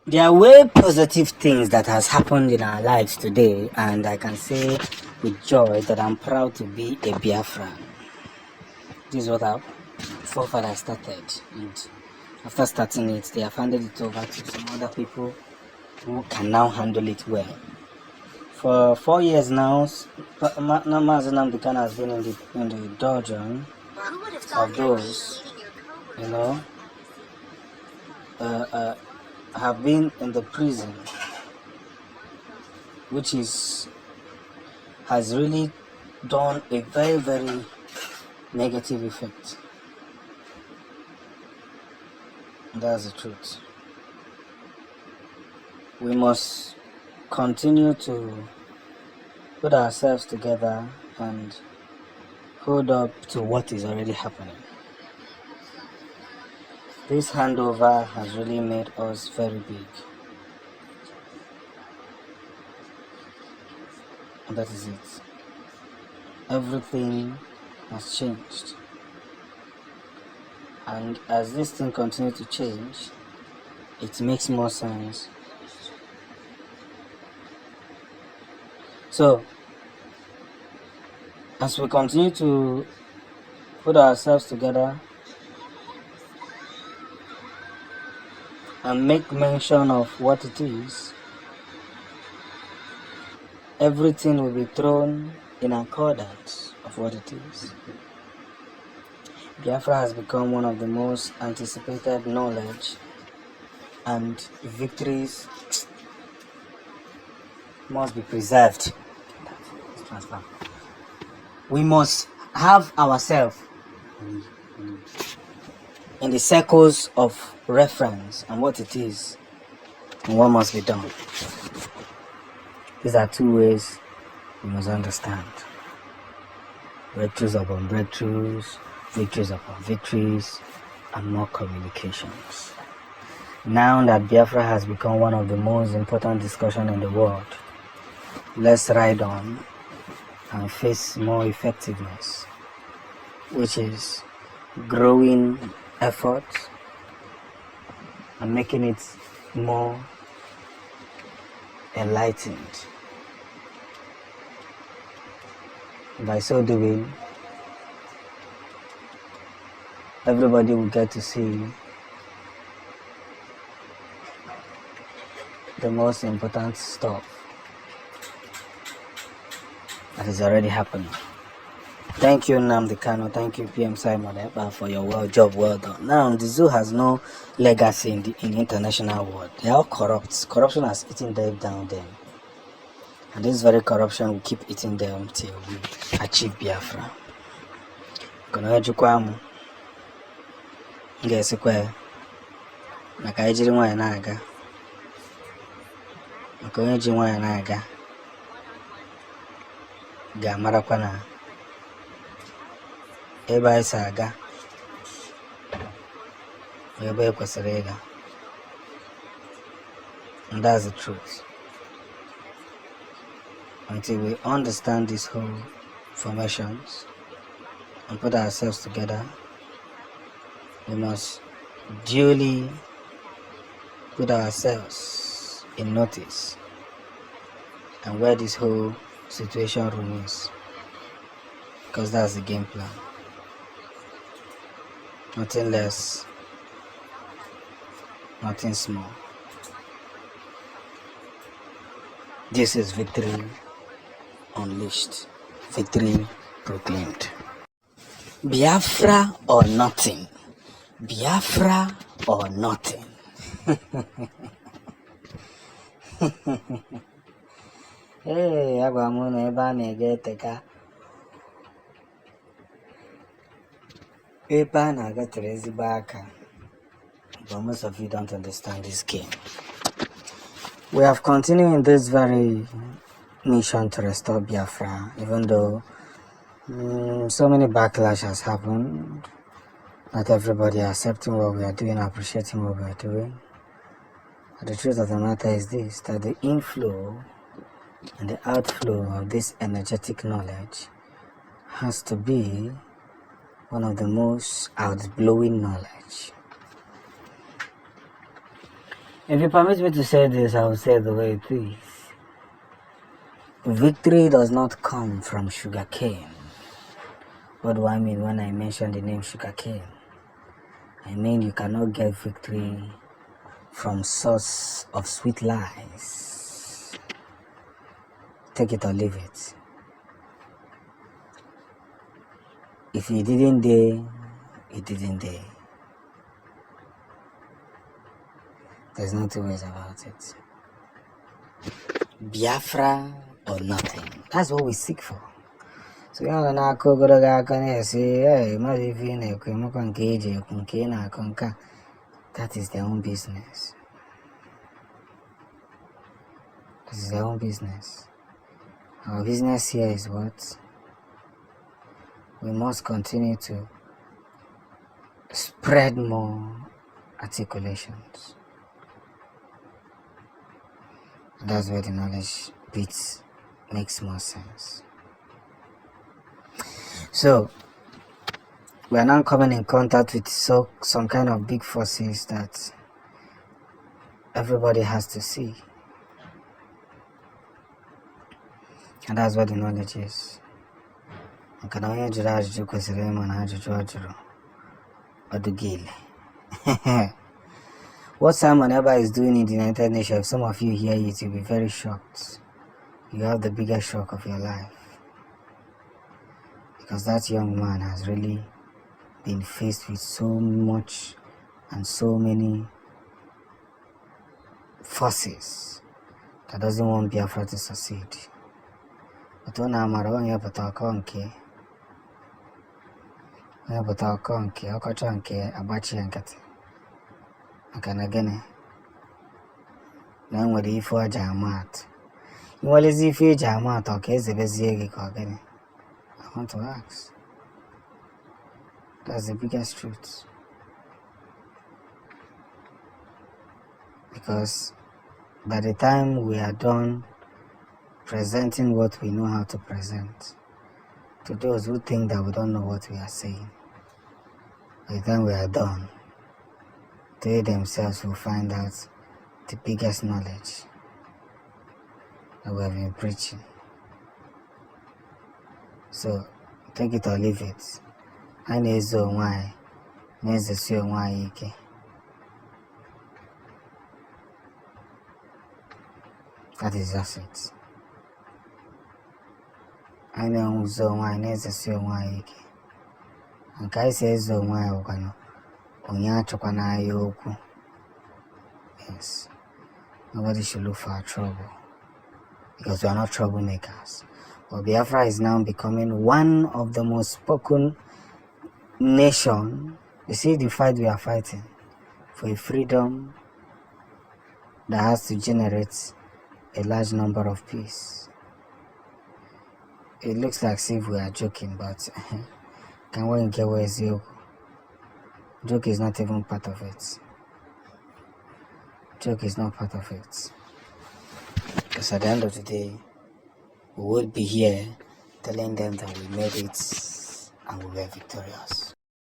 There are way positive things that has happened in our lives today, and I can say with joy that I'm proud to be a Biafran. This is what our forefathers started, and after starting it, they have handed it over to some other people who can now handle it well. For 4 years now, Mazen Namdekan has been in the dungeon of those, have been in the prison, which has really done a very, very negative effect. That's the truth. We must continue to put ourselves together and hold up to what is already happening. This handover has really made us very big. That is it. Everything has changed. And as this thing continues to change, it makes more sense. So, as we continue to put ourselves together and make mention of what it is, everything will be thrown in accordance of what it is. Biafra has become one of the most anticipated knowledge, and victories must be preserved. We must have ourselves in the circles of reference and what it is and what must be done. These are two ways we must understand. Breakthroughs upon breakthroughs, victories upon victories, and more communications. Now that Biafra has become one of the most important discussions in the world, let's ride on and face more effectiveness, which is growing efforts and making it more enlightened. By so doing, everybody will get to see the most important stuff that is already happening. Thank you, Nnamdi Kanu. Thank you, PM Simon Eba, for your job well done. Now, the zoo has no legacy in the international world. They are all corrupt. Corruption has eaten them down there. And this very corruption will keep eating them till we achieve Biafra. Ga-amarakwana ebe anyị si aga ebe ekwesịrị ịga. And that's the truth. Until we understand these whole formations and put ourselves together, we must duly put ourselves in notice and where this whole situation room is, because that's the game plan. Nothing less, nothing small. This is victory unleashed, victory proclaimed. Biafra or nothing. Biafra or nothing. Hey, agwa m na ebe a na-ege eteka. Ebe a na-agatere ezigbo aka. But most of you don't understand this game. We have continued in this very mission to restore Biafra, even though so many backlash has happened. Not everybody accepting what we are doing, appreciating what we are doing. But the truth of the matter is this, that the inflow and the outflow of this energetic knowledge has to be one of the most outblowing knowledge. If you permit me to say this, I will say it the way it is. Victory does not come from sugarcane. What do I mean when I mention the name sugarcane? I mean you cannot get victory from source of sweet lies. Take it or leave it. If you didn't dare, you didn't dare. There's no two ways about it. Biafra or nothing. That's what we seek for. So you know, na go say, hey, that is their own business. This is their own business. Our business here is what? We must continue to spread more articulations. That's where the knowledge bits makes more sense. So we are now coming in contact with some kind of big forces that everybody has to see. And that's what the knowledge is. What Simon Eber is doing in the United Nations, if some of you hear it, you'll be very shocked. You have the biggest shock of your life. Because that young man has really been faced with so much and so many forces that doesn't want Biafra to succeed. But when I'm around here, but I'll come here. But I'll come here. I'll come here. Abachi and Kati. I can again. Now, what if you are Jamat? You will see if you are Jamat, okay? The best again. I want to ask. That's the biggest truth. Because by the time we are done presenting what we know how to present, to those who think that we don't know what we are saying, by the time we are done, they themselves will find out the biggest knowledge that we have been preaching. So, take it or leave it. I know so why. Necessary why. That is just it. I know so why. Necessary why. And Kai says so why. Onya chokwana yoku. Yes. Nobody should look for trouble. Because we are not troublemakers. But Biafra is now becoming one of the most spoken nation. You see the fight we are fighting for a freedom that has to generate a large number of peace. It looks like as if we are joking, but can we get where is you? Joke is not even part of it. Joke is not part of it. Because at the end of the day, we would be here telling them that we made it and we were victorious.